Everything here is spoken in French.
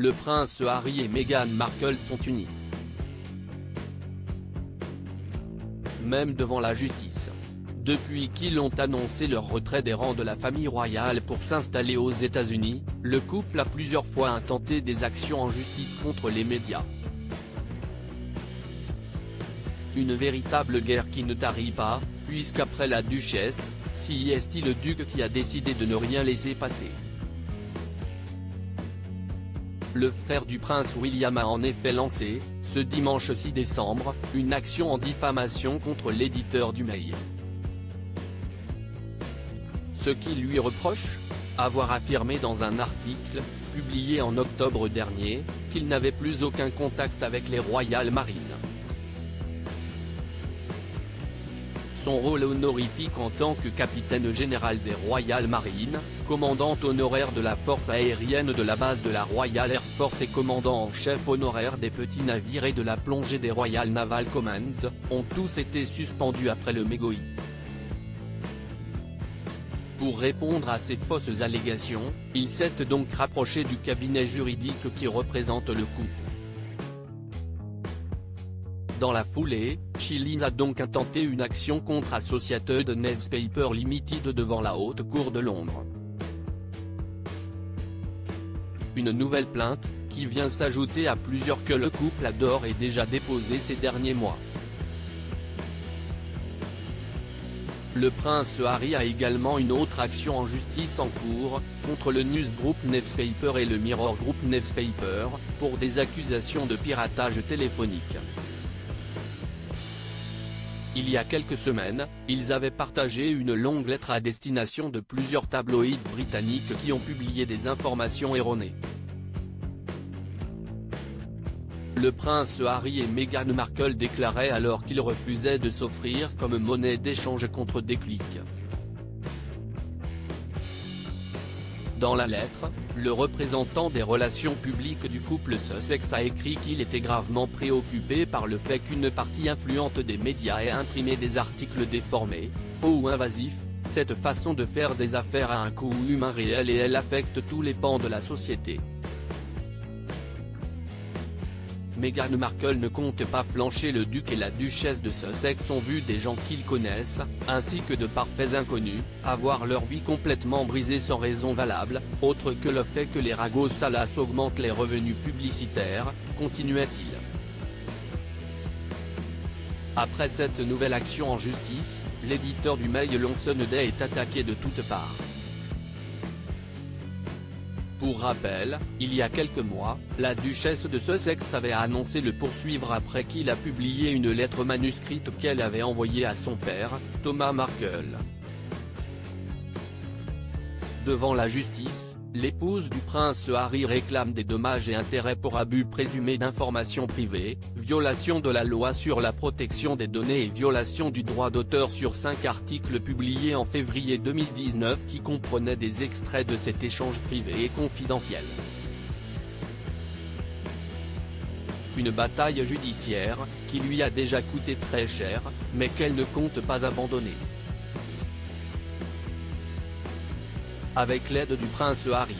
le prince Harry et Meghan Markle sont unis. Même devant la justice. Depuis qu'ils ont annoncé leur retrait des rangs de la famille royale pour s'installer aux États-Unis, le couple a plusieurs fois intenté des actions en justice contre les médias. Une véritable guerre qui ne tarit pas, puisqu'après la duchesse, c'est le duc qui a décidé de ne rien laisser passer. Le frère du prince William a en effet lancé, ce dimanche 6 décembre, une action en diffamation contre l'éditeur du Mail. Ce qu'il lui reproche ? Avoir affirmé dans un article, publié en octobre dernier, qu'il n'avait plus aucun contact avec les Royal Marines. Son rôle honorifique en tant que capitaine général des Royal Marines, commandant honoraire de la force aérienne de la base de la Royal Air Force et commandant en chef honoraire des petits navires et de la plongée des Royal Naval Commands, ont tous été suspendus après le mégoï. Pour répondre à ces fausses allégations, il s'est donc rapproché du cabinet juridique qui représente le couple. Dans la foulée, Chilins a donc intenté une action contre Associated Newspaper Limited devant la Haute Cour de Londres. Une nouvelle plainte, qui vient s'ajouter à plusieurs que le couple a d'ores et déjà déposées ces derniers mois. Le prince Harry a également une autre action en justice en cours, contre le News Group Newspaper et le Mirror Group Newspaper, pour des accusations de piratage téléphonique. Il y a quelques semaines, ils avaient partagé une longue lettre à destination de plusieurs tabloïds britanniques qui ont publié des informations erronées. Le prince Harry et Meghan Markle déclaraient alors qu'ils refusaient de s'offrir comme monnaie d'échange contre des clics. Dans la lettre, le représentant des relations publiques du couple Sussex a écrit qu'il était gravement préoccupé par le fait qu'une partie influente des médias ait imprimé des articles déformés, faux ou invasifs. Cette façon de faire des affaires a un coût humain réel et elle affecte tous les pans de la société. Meghan Markle ne compte pas flancher. Le duc et la duchesse de Sussex ont vu des gens qu'ils connaissent, ainsi que de parfaits inconnus, avoir leur vie complètement brisée sans raison valable, autre que le fait que les ragots salaces augmentent les revenus publicitaires, continuait-il. Après cette nouvelle action en justice, l'éditeur du Mail Day est attaqué de toutes parts. Pour rappel, il y a quelques mois, la duchesse de Sussex avait annoncé le poursuivre après qu'il a publié une lettre manuscrite qu'elle avait envoyée à son père, Thomas Markle. Devant la justice, l'épouse du prince Harry réclame des dommages et intérêts pour abus présumés d'informations privées, violation de la loi sur la protection des données et violation du droit d'auteur sur 5 articles publiés en février 2019 qui comprenaient des extraits de cet échange privé et confidentiel. Une bataille judiciaire, qui lui a déjà coûté très cher, mais qu'elle ne compte pas abandonner. Avec l'aide du prince Harry,